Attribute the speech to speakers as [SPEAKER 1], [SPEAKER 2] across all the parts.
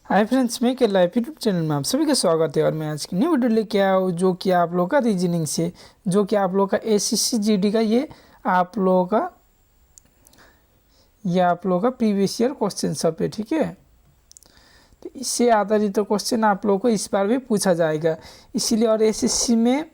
[SPEAKER 1] Hi friends, मैं के live YouTube channel में आप सभी का स्वागत है। और मैं आज की न्यू वीडियो लेके आया हूँ जो कि आप लोगों का रीजनिंग से, जो कि आप लोगों का एसएससी जीडी का ये आप लोगों का प्रीवियस ईयर क्वेश्चन सब है। ठीक है, तो इससे आधारित तो क्वेश्चन आप लोगों को इस बार भी पूछा जाएगा, इसीलिए। और एसएससी में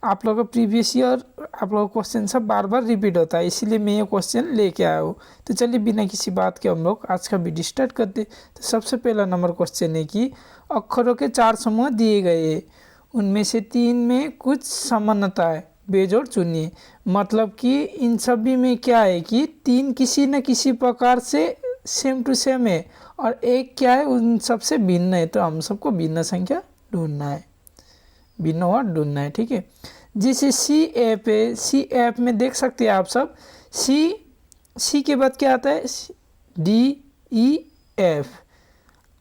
[SPEAKER 1] आप लोगों का प्रीवियस ईयर आप लोगों का क्वेश्चन सब बार बार रिपीट होता है, इसीलिए मैं ये क्वेश्चन लेके आया हूँ। तो चलिए बिना किसी बात के हम लोग आज का वीडियो स्टार्ट करते। तो सबसे पहला नंबर क्वेश्चन है कि अक्षरों के 4 समूह दिए गए हैं, उनमें से 3 में कुछ समानता है, बेजोड़ चुनिए। मतलब कि इन सभी में क्या है कि 3 किसी न किसी प्रकार से सेम टू सेम है और एक क्या है उन सबसे भिन्न है। तो हम सबको भिन्न संख्या ढूंढना है, भिन्न और ढूंढना है। ठीक है, जैसे सी ऐप है, सी ऐप में देख सकते हैं आप सब, सी के बाद क्या आता है, डी ई एफ।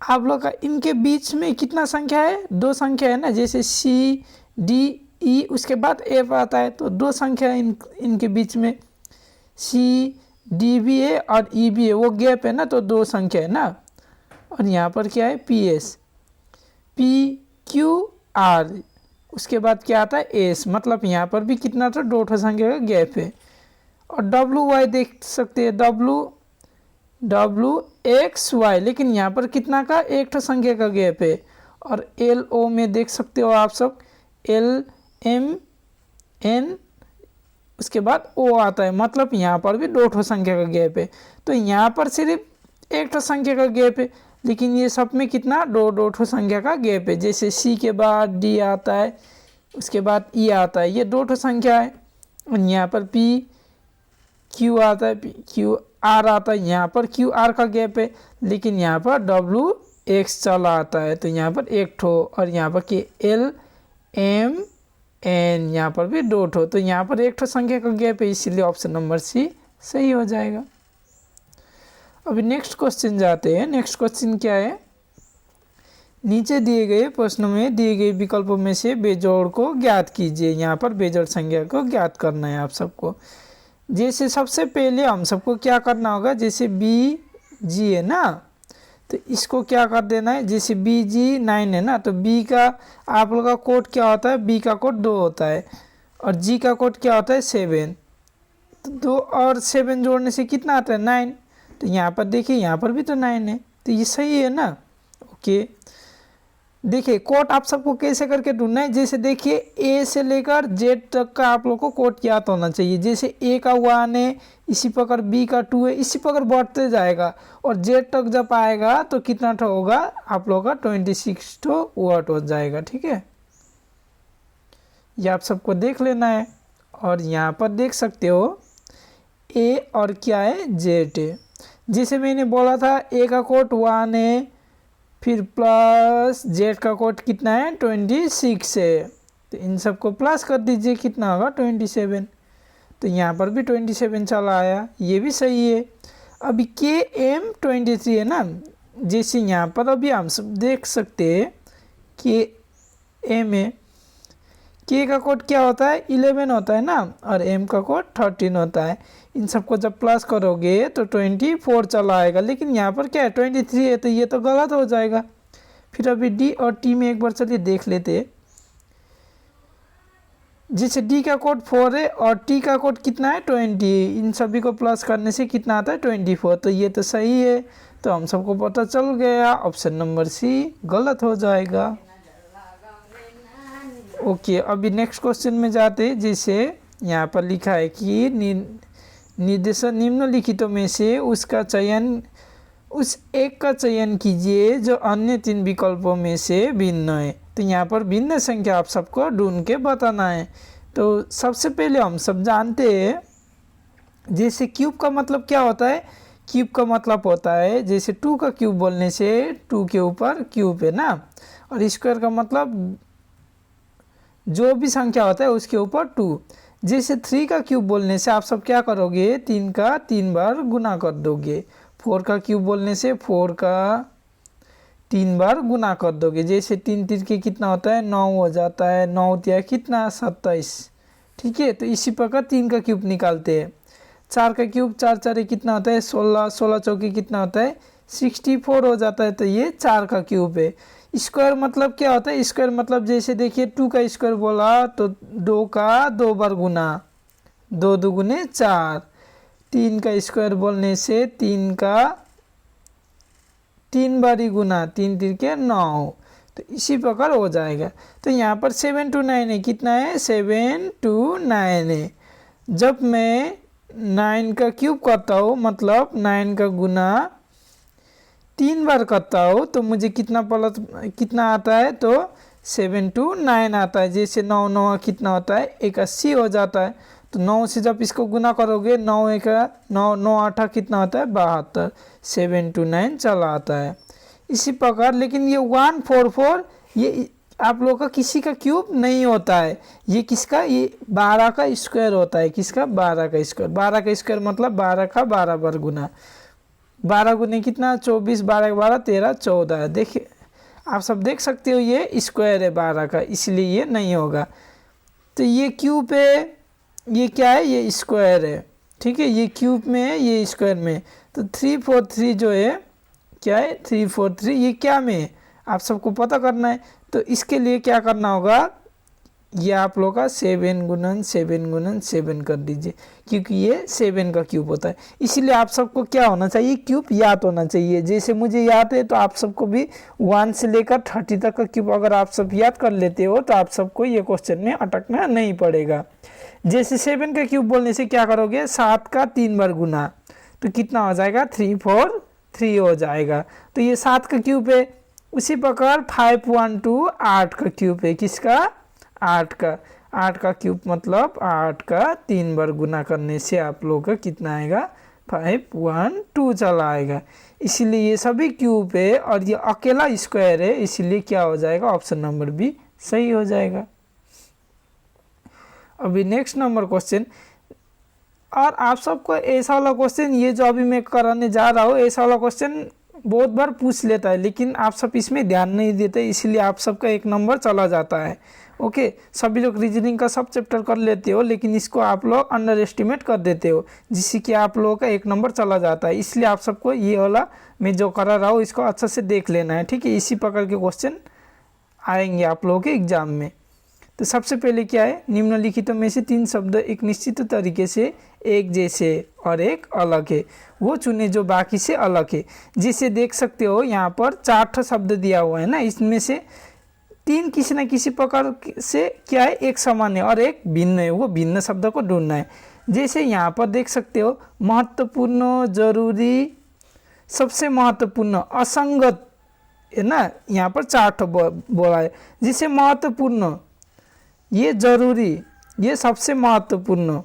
[SPEAKER 1] आप लोग का इनके बीच में कितना संख्या है, 2 संख्या है ना। जैसे सी डी ई उसके बाद एफ आता है, तो 2 संख्या है इनके बीच में। सी डी भी है और ई भी है, वो गैप है ना, तो 2 संख्या है ना। और यहाँ पर क्या है, P S, P Q R, उसके बाद क्या आता है एस। मतलब यहाँ पर भी कितना था, 2 संख्या का गैप है। और डब्लू वाई देख सकते हैं, डब्लू एक्स वाई, लेकिन यहाँ पर कितना का, 1 संख्या का गैप है। और एल ओ में देख सकते हो आप सब, एल एम एन, उसके बाद ओ आता है। मतलब यहाँ पर भी 2 संख्या का गैप है। तो यहाँ पर सिर्फ 1 संख्या का गैप है, लेकिन ये सब में कितना, 2 संख्या का गैप है। जैसे सी के बाद डी आता है, उसके बाद ई आता है, ये 2 संख्या है। और यहाँ पर पी क्यू आता है, क्यू आर आता है, यहाँ पर क्यू आर का गैप है, लेकिन यहाँ पर डब्लू एक्स चला आता है, तो यहाँ पर 1 और यहाँ पर कि एल एम एन, यहाँ पर भी 2 तो यहाँ पर 1 संख्या का गैप है, इसीलिए ऑप्शन नंबर सी सही हो जाएगा। अभी नेक्स्ट क्वेश्चन जाते हैं। नेक्स्ट क्वेश्चन क्या है, नीचे दिए गए प्रश्नों में दिए गए विकल्पों में से बेजोड़ को ज्ञात कीजिए। यहाँ पर बेजोड़ संख्या को ज्ञात करना है आप सबको। जैसे सबसे पहले हम सबको क्या करना होगा, जैसे बी जी है ना, तो इसको क्या कर देना है, जैसे बी जी 9 है ना, तो बी का आप लोग का कोड क्या होता है, बी का कोड 2 होता है और जी का कोड क्या होता है 7। तो 2 और 7 जोड़ने से कितना आता है, 9। तो यहाँ पर देखिए, यहाँ पर भी तो 9 है, तो ये सही है ना। ओके, देखिए कोड आप सबको कैसे करके ढूंढना है। जैसे देखिए ए से लेकर जेड तक का आप लोग को कोड याद होना चाहिए। जैसे ए का 1 है, इसी प्रकार बी का 2 है, इसी प्रकार बढ़ते जाएगा। और जेड तक जब आएगा तो कितना ठो होगा, आप लोग का 26 वर्ड हो जाएगा। ठीक है, ये आप सबको देख लेना है। और यहाँ पर देख सकते हो ए और क्या है, जेड है। जैसे मैंने बोला था ए का कोड 1 है, फिर प्लस जेड का कोड कितना है, 26 है, तो इन सबको प्लस कर दीजिए, कितना होगा 27। तो यहाँ पर भी 27 चला आया, ये भी सही है। अभी के एम 23 है ना, जैसे यहाँ पर अभी हम सब देख सकते हैं कि एम है, के का कोड क्या होता है, 11 होता है ना, और एम का कोड 13 होता है। इन सबको जब प्लस करोगे तो 24 चला आएगा, लेकिन यहाँ पर क्या है 23 है, तो ये तो गलत हो जाएगा। फिर अभी डी और टी में एक बार चलिए देख लेते हैं। जैसे डी का कोड 4 है और टी का कोड कितना है 20, इन सभी को प्लस करने से कितना आता है 24, तो ये तो सही है। तो हम सबको पता चल गया, ऑप्शन नंबर सी गलत हो जाएगा। ओके, अभी नेक्स्ट क्वेश्चन में जाते हैं। जैसे यहाँ पर लिखा है कि निर्देशन निम्नलिखितों में से उसका चयन, उस एक का चयन कीजिए जो अन्य 3 विकल्पों में से भिन्न है। तो यहाँ पर भिन्न संख्या आप सबको ढूंढ के बताना है। तो सबसे पहले हम सब जानते हैं, जैसे क्यूब का मतलब क्या होता है, क्यूब का मतलब होता है जैसे 2 का क्यूब बोलने से 2 के ऊपर क्यूब है ना, और स्क्वायर का मतलब जो भी संख्या होता है उसके ऊपर 2। जैसे 3 का क्यूब बोलने से आप सब क्या करोगे, 3 का 3 बार गुना कर दोगे। 4 का क्यूब बोलने से 4 का 3 बार गुना कर दोगे। जैसे 3 3 के कितना होता है, 9 हो जाता है, 9 तिया कितना 27। ठीक है, तो इसी प्रकार 3 का क्यूब निकालते हैं। 4 का क्यूब 4 4 कितना होता है, 16, 16 चौके कितना होता है 64 हो जाता है, तो ये 4 का क्यूब है। स्क्वायर मतलब क्या होता है? स्क्वायर मतलब जैसे देखिए 2 का स्क्वायर बोला तो 2 का 2 बार गुना, 2 दुगुने 4। 3 का स्क्वायर बोलने से 3 का 3 बारी गुना, 3 3 के 9, तो इसी प्रकार हो जाएगा। तो यहाँ पर 7 to 9 है, कितना है? 7 to 9 है। जब मैं 9 का क्यूब करता हूँ मतलब 9 का गुना 3 बार करता हूँ तो मुझे कितना आता है? तो 7 to 9 आता है। जैसे 9 9 कितना होता है? 81 हो जाता है। तो 9 से जब इसको गुना करोगे 9 1 9 9 8 कितना होता है? 72। 7 to 9 चला आता है। इसी प्रकार लेकिन ये 144 ये आप लोगों का किसी का क्यूब नहीं होता है, ये किसका? ये 12 का स्क्वायर होता है। किसका? 12 का स्क्वायर। 12 का स्क्वायर मतलब 12 का 12 बार गुना। 12 गुने कितना? 24, 12 के 12 13 14। देखिए आप सब देख सकते हो ये स्क्वायर है 12 का, इसलिए ये नहीं होगा। तो ये क्यूब है, ये क्या है? ये स्क्वायर है, ठीक है। ये क्यूब में है, ये स्क्वायर में। तो 343 जो है क्या है? 343 ये क्या में है? आप सबको पता करना है। तो इसके लिए क्या करना होगा? ये आप लोग का 7 गुणन 7 गुणन 7 कर दीजिए, क्योंकि ये 7 का क्यूब होता है। इसीलिए आप सबको क्या होना चाहिए? क्यूब याद होना चाहिए। जैसे मुझे याद है तो आप सबको भी 1 से लेकर 30 तक का क्यूब अगर आप सब याद कर लेते हो तो आप सबको ये क्वेश्चन में अटकना नहीं पड़ेगा। जैसे 7 का क्यूब बोलने से क्या करोगे? 7 का 3 बार गुना, तो कितना हो जाएगा? 343 हो जाएगा। तो ये 7 का क्यूब है। उसी प्रकार 512 8 का क्यूब है। किसका? 8 का। 8 का क्यूब मतलब 8 का 3 बार गुना करने से आप लोग का कितना आएगा? 512 चला आएगा। इसीलिए ये सभी क्यूब है और ये अकेला स्क्वायर है, इसीलिए क्या हो जाएगा? ऑप्शन नंबर बी सही हो जाएगा। अभी नेक्स्ट नंबर क्वेश्चन, और आप सबको ऐसा वाला क्वेश्चन, ये जो अभी मैं कराने जा रहा हूँ, ऐसा वाला क्वेश्चन बहुत बार पूछ लेता है, लेकिन आप सब इसमें ध्यान नहीं देते, इसलिए आप सबका 1 नंबर चला जाता है। ओके, सभी लोग रीजनिंग का सब चैप्टर कर लेते हो, लेकिन इसको आप लोग अंडर एस्टिमेट कर देते हो, जिससे कि आप लोगों का 1 नंबर चला जाता है। इसलिए आप सबको ये वाला मैं जो करा रहा हूँ इसको अच्छा से देख लेना है, ठीक है। इसी प्रकार के क्वेश्चन आएंगे आप लोगों के एग्जाम में। तो सबसे पहले क्या है? निम्नलिखितों में से 3 शब्द एक निश्चित तरीके से एक जैसे और एक अलग है, वो चुने जो बाकी से अलग है। जैसे देख सकते हो यहाँ पर 4 शब्द दिया हुआ है ना, इसमें से 3 किसी न किसी प्रकार से क्या है? एक समान है और एक भिन्न है, वो भिन्न शब्द को ढूंढना है। जैसे यहाँ पर देख सकते हो महत्वपूर्ण, जरूरी, सबसे महत्वपूर्ण, असंगत है ना, यहाँ पर 4 बोला है। जैसे महत्वपूर्ण, ये जरूरी, ये सबसे महत्वपूर्ण।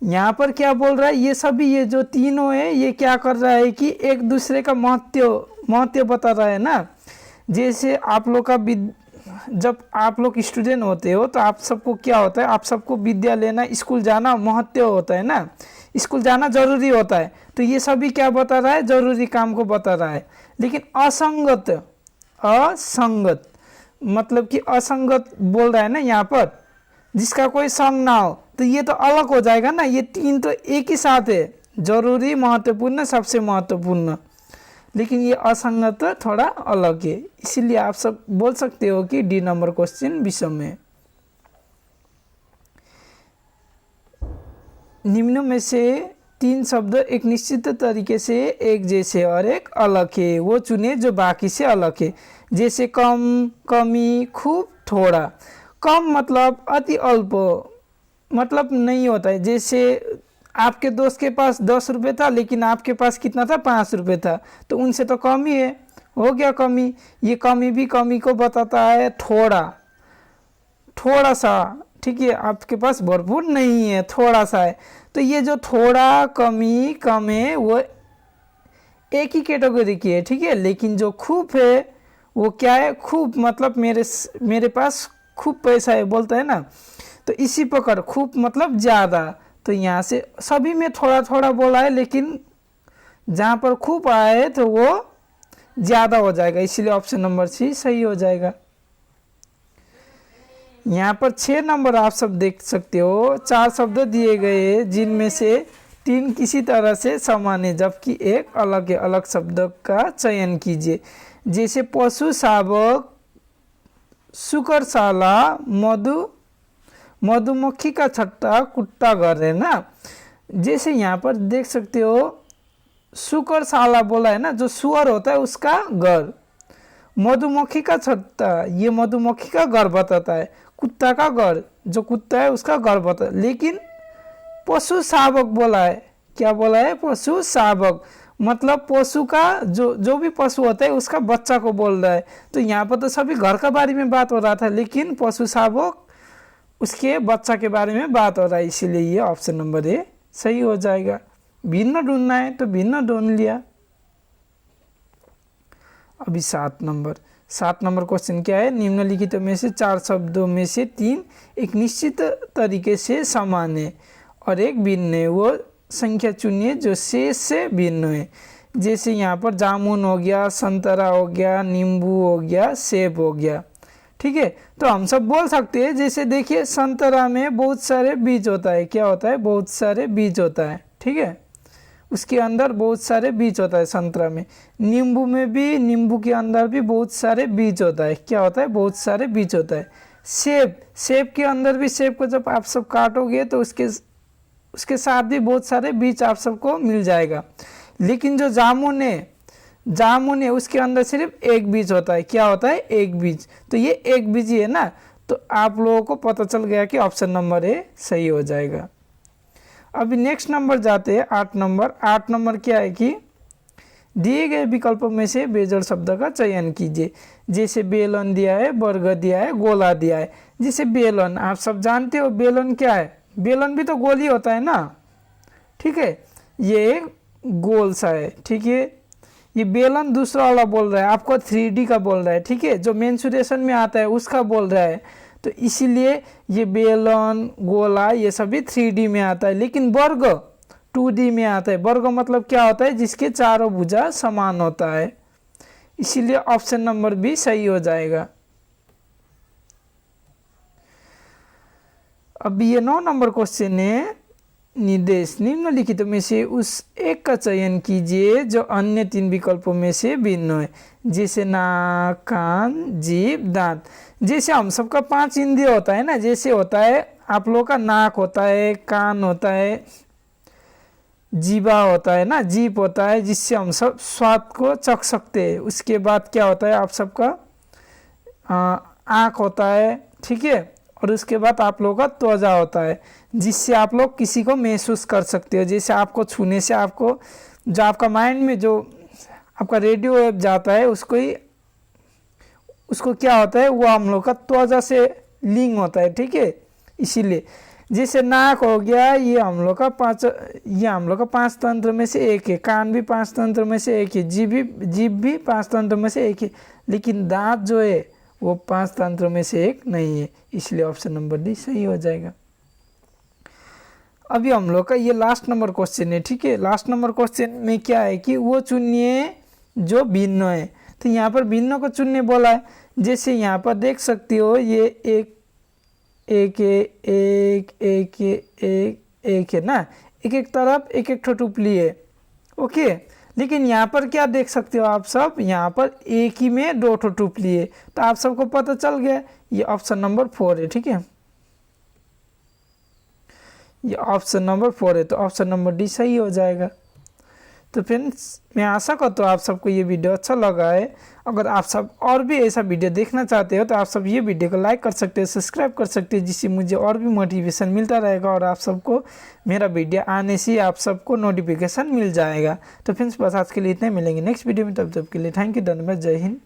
[SPEAKER 1] यहाँ पर क्या बोल रहा है? ये सभी ये जो तीनों है ये क्या कर रहा है कि एक दूसरे का महत्व बता रहा है ना। जैसे आप लोग का जब आप लोग स्टूडेंट होते हो तो आप सबको क्या होता है? आप सबको विद्या लेना, स्कूल जाना महत्व होता है ना, स्कूल जाना जरूरी होता है। तो ये सभी क्या बता रहा है? जरूरी काम को बता रहा है। लेकिन असंगत, असंगत मतलब कि असंगत बोल रहा है ना यहाँ पर, जिसका कोई संग ना हो, तो ये तो अलग हो जाएगा ना। ये 3 तो एक ही साथ है, जरूरी, महत्वपूर्ण, सबसे महत्वपूर्ण, लेकिन ये असंगत थोड़ा अलग है। इसीलिए आप सब बोल सकते हो कि डी नंबर क्वेश्चन विषम है। निम्न में से 3 शब्द एक निश्चित तरीके से एक जैसे और एक अलग है, वो चुने जो बाकी से अलग है। जैसे कम, कमी, खूब, थोड़ा। कम मतलब अति अल्प, मतलब नहीं होता है। जैसे आपके दोस्त के पास 10 रुपये था, लेकिन आपके पास कितना था? 5 रुपये था, तो उनसे तो कम ही है, हो गया कमी। ये कमी भी कमी को बताता है, थोड़ा, थोड़ा सा, ठीक है। आपके पास भरपूर नहीं है, थोड़ा सा है। तो ये जो थोड़ा, कमी, कम है वो एक ही कैटेगरी की है, ठीक है। लेकिन जो खूब है वो क्या है? खूब मतलब मेरे पास खूब पैसा है बोलता है ना, तो इसी प्रकार खूब मतलब ज़्यादा। तो यहाँ से सभी में थोड़ा थोड़ा बोला है, लेकिन जहाँ पर खूब आया है तो वो ज़्यादा हो जाएगा, इसीलिए ऑप्शन नंबर सी सही हो जाएगा। यहाँ पर 6 नंबर आप सब देख सकते हो, 4 शब्द दिए गए जिनमें से तीन किसी तरह से समान है जबकि एक अलग अलग शब्द का चयन कीजिए। जैसे पशु शावक, शुकरशाला, मधुमक्खी का छत्ता, कुत्ता घर है ना। जैसे यहाँ पर देख सकते हो शुकरशाला बोला है ना, जो सुअर होता है उसका घर। मधुमक्खी का छत्ता, ये मधुमक्खी का घर बताता है। कुत्ता का घर, जो कुत्ता है उसका घर बताता है। लेकिन पशु शावक बोला है, क्या बोला है? पशु शावक, मतलब पशु का जो भी पशु होता है उसका बच्चा को बोल रहा है। तो यहाँ पर तो सभी घर का बारे में बात हो रहा था, लेकिन पशु शावक उसके बच्चा के बारे में बात हो रहा है, इसीलिए ये ऑप्शन नंबर ए सही हो जाएगा। भिन्न ढूंढना है तो भिन्न ढूंढ लिया। अभी 7 नंबर क्वेश्चन क्या है? निम्नलिखित में से 4 शब्दों में से 3 एक निश्चित तरीके से समान है और एक भिन्न है। वो संख्या चुनिए जो शेष से भिन्न है। जैसे यहाँ पर जामुन हो गया, संतरा हो गया, नींबू हो गया, सेब हो गया। ठीक है, तो हम सब बोल सकते हैं। जैसे देखिए संतरा में बहुत सारे बीज होता है। क्या होता है? बहुत सारे बीज होता है। ठीक है, उसके अंदर बहुत सारे बीज होता है संतरा में। नींबू में भी, नींबू के अंदर भी बहुत सारे बीज होता है। क्या होता है? बहुत सारे बीज होता है। सेब के अंदर भी, सेब को जब आप सब काटोगे तो उसके साथ भी बहुत सारे बीज आप सबको मिल जाएगा। लेकिन जो जामुन है उसके अंदर सिर्फ एक बीज होता है। क्या होता है? एक बीज। तो ये एक बीज ही है ना, तो आप लोगों को पता चल गया कि ऑप्शन नंबर ए सही हो जाएगा। अभी नेक्स्ट नंबर जाते हैं 8 नंबर। 8 नंबर क्या है कि दिए गए विकल्पों में से बेजोड़ शब्द का चयन कीजिए। जैसे बेलन दिया है, वर्ग दिया है, गोला दिया है। जैसे बेलन, आप सब जानते हो बेलन क्या है? बेलन भी तो गोल ही होता है ना। ठीक है, ये गोल सा है। ठीक है, ये बेलन दूसरा वाला बोल रहा है, आपको 3D का बोल रहा है। ठीक है, जो मेंसुरेशन में आता है उसका बोल रहा है। तो इसीलिए ये बेलन, गोला ये सभी 3D में आता है। लेकिन वर्ग 2D में आता है। वर्ग मतलब क्या होता है? जिसके चारों भुजा समान होता है। इसीलिए ऑप्शन नंबर बी सही हो जाएगा। अब ये 9 नंबर क्वेश्चन है। निर्देश निम्नलिखित में से उस एक का चयन कीजिए जो अन्य 3 विकल्पों में से भिन्न है। जैसे नाक, कान, जीभ, दांत। जैसे हम सबका 5 इंद्रिय होता है ना, जैसे होता है आप लोगों का नाक होता है, कान होता है, जीभा होता है ना, जीभ होता है जिससे हम सब स्वाद को चख सकते हैं। उसके बाद क्या होता है? आप सबका आँख होता है। ठीक है, और उसके बाद आप लोगों का त्वचा होता है जिससे आप लोग किसी को महसूस कर सकते हो। जैसे आपको छूने से आपको जो आपका माइंड में जो आपका रेडियो वेव जाता है उसको क्या होता है? वो हम लोग का त्वचा से लिंक होता है। ठीक है, इसीलिए जैसे नाक हो गया, ये हम लोग का 5 तंत्र में से एक है। कान भी 5 तंत्र में से एक है। जीभ भी 5 तंत्र में से एक है। लेकिन दांत जो है वो 5 तंत्र में से एक नहीं है। इसलिए ऑप्शन नंबर डी सही हो जाएगा। अभी हम लोग का ये लास्ट नंबर क्वेश्चन है। ठीक है, लास्ट नंबर क्वेश्चन में क्या है कि वो चुनिए जो भिन्न है। तो यहाँ पर भिन्न को चुनने बोला है। जैसे यहाँ पर देख सकते हो ये एक है ना, एक तरफ एक टुपली है। ओके, लेकिन यहाँ पर क्या देख सकते हो आप सब? यहाँ पर एक ही में 2 टुपली है। तो आप सबको पता चल गया ये ऑप्शन नंबर 4 है। ठीक है, ये ऑप्शन नंबर 4 है। तो ऑप्शन नंबर डी सही हो जाएगा। तो फ्रेंड्स, मैं आशा करता हूँ आप सबको ये वीडियो अच्छा लगा है। अगर आप सब और भी ऐसा वीडियो देखना चाहते हो तो आप सब ये वीडियो को लाइक कर सकते हो, सब्सक्राइब कर सकते हो, जिससे मुझे और भी मोटिवेशन मिलता रहेगा और आप सबको मेरा वीडियो आने से आप सबको नोटिफिकेशन मिल जाएगा। तो फ्रेंड्स, बस आज के लिए इतना, मिलेंगे नेक्स्ट वीडियो में। तब के लिए थैंक यू, धन्यवाद, जय हिंद।